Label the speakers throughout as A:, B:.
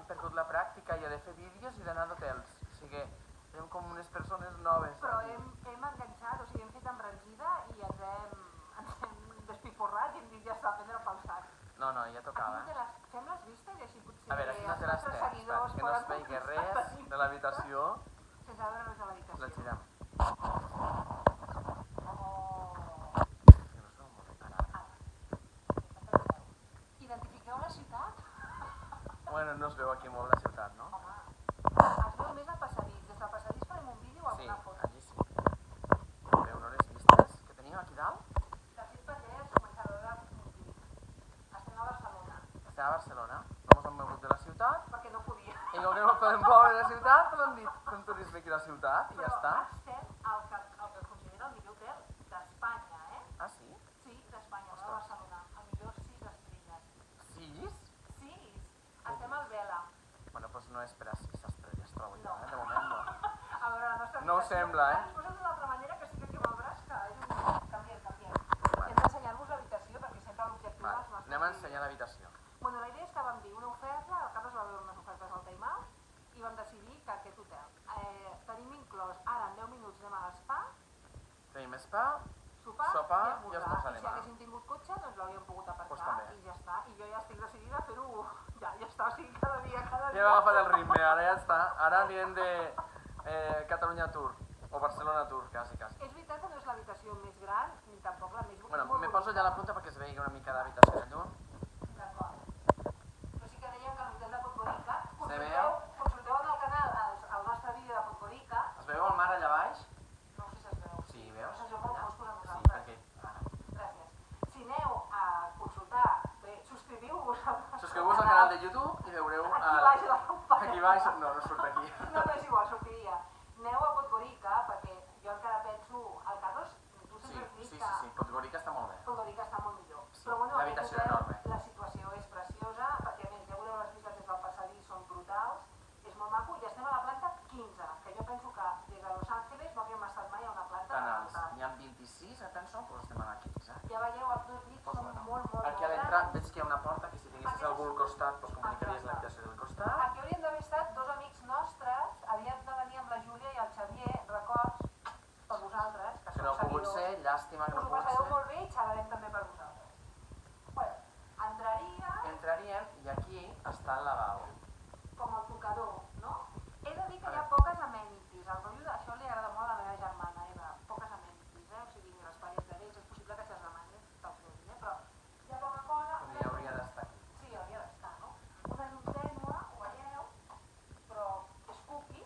A: perdut la pràctica i ha de fer vídeos i d'anar d'hotels. O sigui, som com unes persones noves.
B: Però hem enganxat, o sigui, hem fet embranzida i ens hem despiforrat i hem dit ja està, prendre pel sac.
A: No, ja tocava.
B: Fem les vistes i així potser
A: a veure, aquí no té les tests, que no es vegi res de l'habitació.
B: Sense veure res de l'habitació.
A: La girem.
B: Identifiqueu la ciutat?
A: Bueno, no es veu aquí molt la ciutat, no?
B: Home, es veu més al passadís. Des del passadís farem un vídeo o alguna foto?
A: Sí, allí sí. Veu, no, les vistes que tenim aquí dalt?
B: De fet, perquè començar a veure Montjuïc. Estem a Barcelona.
A: Estem a Barcelona, no ens hem mogut de la ciutat.
B: Perquè no podia.
A: I com que no podem moure de la ciutat, doncs hem dit, fem turisme aquí a la ciutat i ja està.
B: Però estem al que considera el millor hotel d'Espanya, eh?
A: Ah, sí?
B: Sí, d'Espanya, no de Barcelona. El millor 6 estrelles.
A: 6?
B: 6? Estem al Vela.
A: Bueno, doncs no és per a 6 estrelles, trobo jo, de moment no.
B: A veure, la nostra
A: No ho sembla, eh?
B: Ens posem d'una altra manera que sí que aquí amb el braç, que és un... Canviem. Hem d'ensenyar-vos l'habitació perquè sempre l'objectiu dels nostres...
A: Anem a ensenyar l'habitació.
B: Bueno, la idea és que vam dir una oferta, el Carles va veure unes ofertes al Time Out i vam decidir que aquest hotel. Tenim inclòs, ara en 10 minuts anem a l'espa,
A: Tenim spa,
B: sopar
A: i
B: esmorzar.
A: esmorzarem.
B: I si haguéssim tingut cotxe, doncs l'hauríem pogut
A: Pues
B: aparcar
A: també.
B: i ja està. I jo ja estic decidida a fer-ho, ja està, o sigui, cada dia.
A: Ja hem agafat el ritme, ara ja està. Ara anirem de Catalunya Tour, o Barcelona Tour, quasi.
B: És veritat que no és l'habitació més gran, ni tampoc la més...
A: Bueno, me poso ja la punta perquè es vegi una mica d'habitació de llum.
B: D'acord. Però sí que dèiem que l'hotel de Podgorica,
A: Se veu?
B: consulteu en el canal el nostre vídeo de Podgorica.
A: Es veu el mar allà baix?
B: No sé si es veu.
A: Sí, veus?
B: No sé, jo molt foscos a
A: Sí,
B: nosaltres.
A: perquè...
B: Gràcies. Si aneu a consultar, bé, subscriviu-vos al
A: Subscriu-vos al canal de YouTube i veureu...
B: Aquí baix de la campanya.
A: Aquí baix... No surt aquí.
B: No, és igual, sortiria. Aneu a Podgorica, perquè jo encara penso... El Carlos, tu sempre has dit que...
A: Sí, Podgorica està molt bé.
B: Podgorica està molt millor.
A: Sí,
B: Però bueno,
A: l'habitació
B: aquest
A: enorme.
B: hotel, la situació és preciosa, perquè a més ja veureu les vistes des del passadís, són brutals, és molt maco, i estem a la planta 15, que jo penso que des de Los Ángeles no havíem estat mai a una planta
A: Tan
B: tan
A: alts.
B: alta.
A: N'hi ha 26, penso, però estem a la 15.
B: Ja veieu, els dos llits són molt
A: Aquí a l'entrada veig que hi ha una porta que si tinguessis algú al costat doncs comunicaries l'habitació del costat.
B: Aquí haurien d'haver estat dos amics nostres, havien de venir amb la Júlia i el Xavier, records, per vosaltres, que
A: Que no ha pogut ser, llàstima que no
B: us ho
A: ha pogut
B: passareu
A: ser.
B: molt bé i xerrarem també per vosaltres. Bueno,
A: Entraríem i aquí està el lavabo.
B: com el tocador, no? He de dir que hi ha poques amenities, el rotllo d'això li agrada molt a la meva germana, Eva, poques amenities, o sigui, ni les parets de vells, és possible que se'ls demanis, te'ls donin, però hi ha poca cosa...
A: Però ja hauria d'estar aquí.
B: Sí, hauria d'estar, no? Una llum tènue, ho veieu, però és cookie,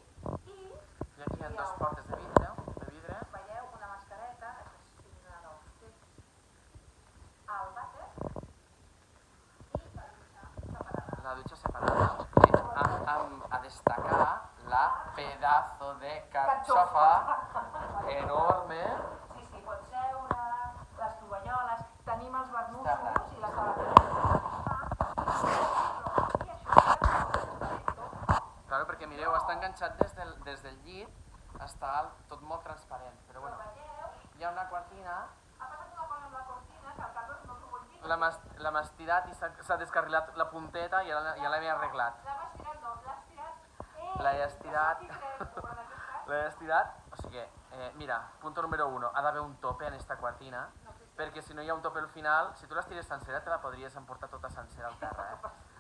B: i
A: I aquí hi ha dues portes de vidre,
B: veieu una mascareta, això és digna dels text, el vàter i la dutxa separada.
A: La dutxa separada, a destacar la pedazo de carxofa enorme.
B: Sí, pots seure, les tovalloles, tenim els barnussos
A: Està gran.
B: i les sabateres. I això
A: Claro, perquè mireu, està enganxat des del llit, està tot molt transparent, però bueno, hi ha una cortina.
B: ha passat una cosa amb la cortina que el Carlos no us ho vull dir.
A: L'hem estirat i s'ha descarrilat la punteta i ja l'hem arreglat.
B: L'hem estirat, no, l'ha estirat.
A: L'he estirat. L'he estirat, o sigui, mira, punto número 1, ha d'haver un tope en esta cortina, perquè si no hi ha un tope al final, si tu l'estires sencera te la podries emportar tota sencera al terra,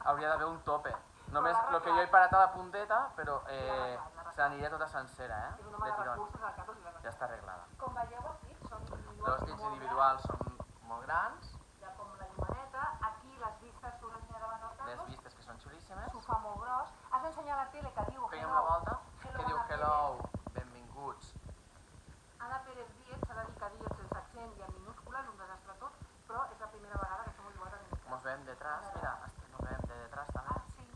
A: Hauria d'haver un tope. Només el que jo he parat a la punteta, però se n'aniria tota sencera, de tirón. Ja està arreglada.
B: Com veieu aquí, són
A: Els llits individuals són molt grans,
B: hi ha com la llumaneta, aquí les vistes que us ensenyarà abans el
A: les
B: Carlos,
A: vistes que són xulíssimes.
B: sofà molt gros, has d'ensenyar la tele que diu
A: Fèiem la volta, que diu hello, benvinguts.
B: Anna Pérez Díez, s'ha de dir que Díez sense accent i en minúscules, un desastre tot, però és la primera vegada que som igual en mitjà.
A: Mos veiem detrás, mira, nos veiem de detrás també.
B: Sí.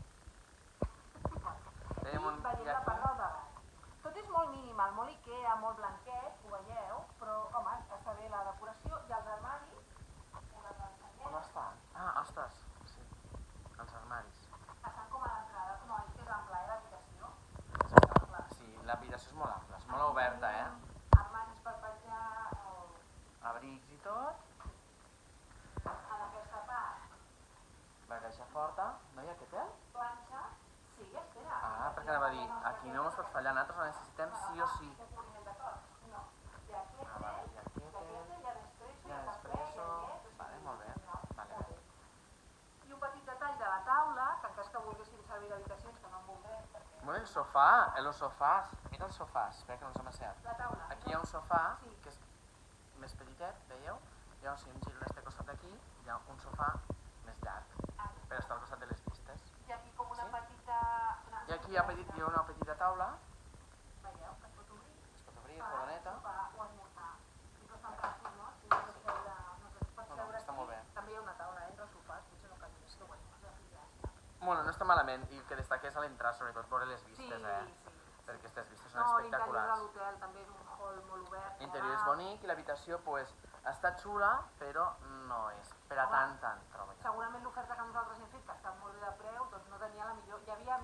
A: Tenim un...
B: I veiem la part del davant. Tot és molt minimal, molt Ikea, molt blanquet, ho veieu, però, home, està bé la decoració i els armaris,
A: On estan? Ah, ostres, sí, els armaris.
B: estan com a l'entrada, no, és que és ampla, l'habitació.
A: Sí, l'habitació és molt ampla, és molt oberta,
B: Armaris per penjar
A: Abrics i tot,
B: en aquesta part,
A: la caixa forta, no hi ha què té?
B: planxa, sí,
A: però allà nosaltres la necessitem sí o sí.
B: Un cobriment de tots? No. Ja aquest,
A: Ah, vale, ja aquest,
B: ja d'espresso,
A: ja
B: ja cafè,
A: d'espresso,
B: ja llet...
A: vale, molt bé, vale.
B: Molt bé. I un petit detall de la taula, que en cas que volguessin servir d'habitacions, que no en voldrem, perquè...
A: Bueno, el sofà, los sofàs, mira els sofàs, espera que no ens hem asseat.
B: La taula.
A: Aquí hi ha un sofà,
B: Sí.
A: que és més petitet, veieu? Llavors, si em giro a este costat d'aquí, hi ha un sofà més llarg,
B: Ah,
A: per estar al costat de les vistes.
B: i aquí com una
A: Sí?
B: petita...
A: I aquí hi ha una petita taula,
B: Veieu, que es pot obrir.
A: es pot obrir, rodoneta.
B: Sopar o esmorzar. Sempre estan pràctics, no? Si vols seure, no sé, pots
A: No,
B: seure
A: està
B: aquí.
A: molt bé.
B: També hi ha una taula entre els sofàs, potser no cal més, que bueno, ja està.
A: Bueno, no està malament, i el que destaqués a l'entrar, sobretot, veure les vistes,
B: Sí.
A: perquè aquestes vistes són
B: No, l'interior de
A: espectaculars.
B: l'hotel també és un hall molt obert.
A: L'interior és bonic i l'habitació, pues, està xula, però no és per a
B: Home,
A: tant, trobo jo.
B: Segurament l'oferta que nosaltres hem fet, que està molt bé de preu, doncs no tenia la millor... Hi havia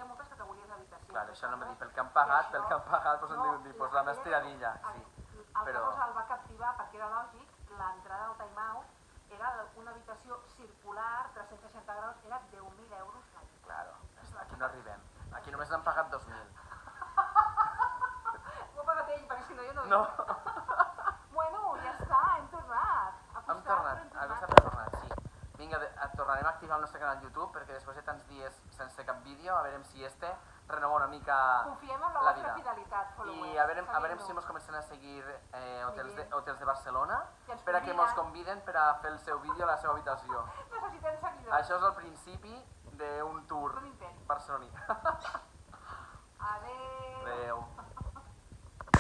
B: moltes categories d'habitacions.
A: Clar, això no m'ha dit, pel que han pagat, doncs hem dit, pues la més tiradilla, sí.
B: El que
A: Però-
B: el va captivar, perquè era lògic, l'entrada al time out era una habitació circular, 360 graus, era 10.000 euros la nit.
A: Claro, aquí no arribem. Aquí només n'han pagat 2.000.
B: Ho ha pagat ell, perquè si no jo no...
A: No,
B: Bueno, ja està, hem tornat. Ha
A: hem
B: costat,
A: tornat,
B: però hem
A: ha
B: tornat.
A: costat però tornat, sí. Vinga, tornarem a activar el nostre canal YouTube, perquè després de tants dies sense cap vídeo, a veure si renova una mica
B: Confiem en la
A: la
B: vostra
A: vida.
B: fidelitat, followers.
A: I a veure si
B: Seguim-nos.
A: mos comencen a seguir hotels
B: Bien.
A: de Barcelona,
B: I ens
A: per a que
B: conviden.
A: mos conviden per a fer el seu vídeo a la seva habitació.
B: Necessitem seguidors.
A: Això és el principi d'un tour
B: Un imperi.
A: barceloní.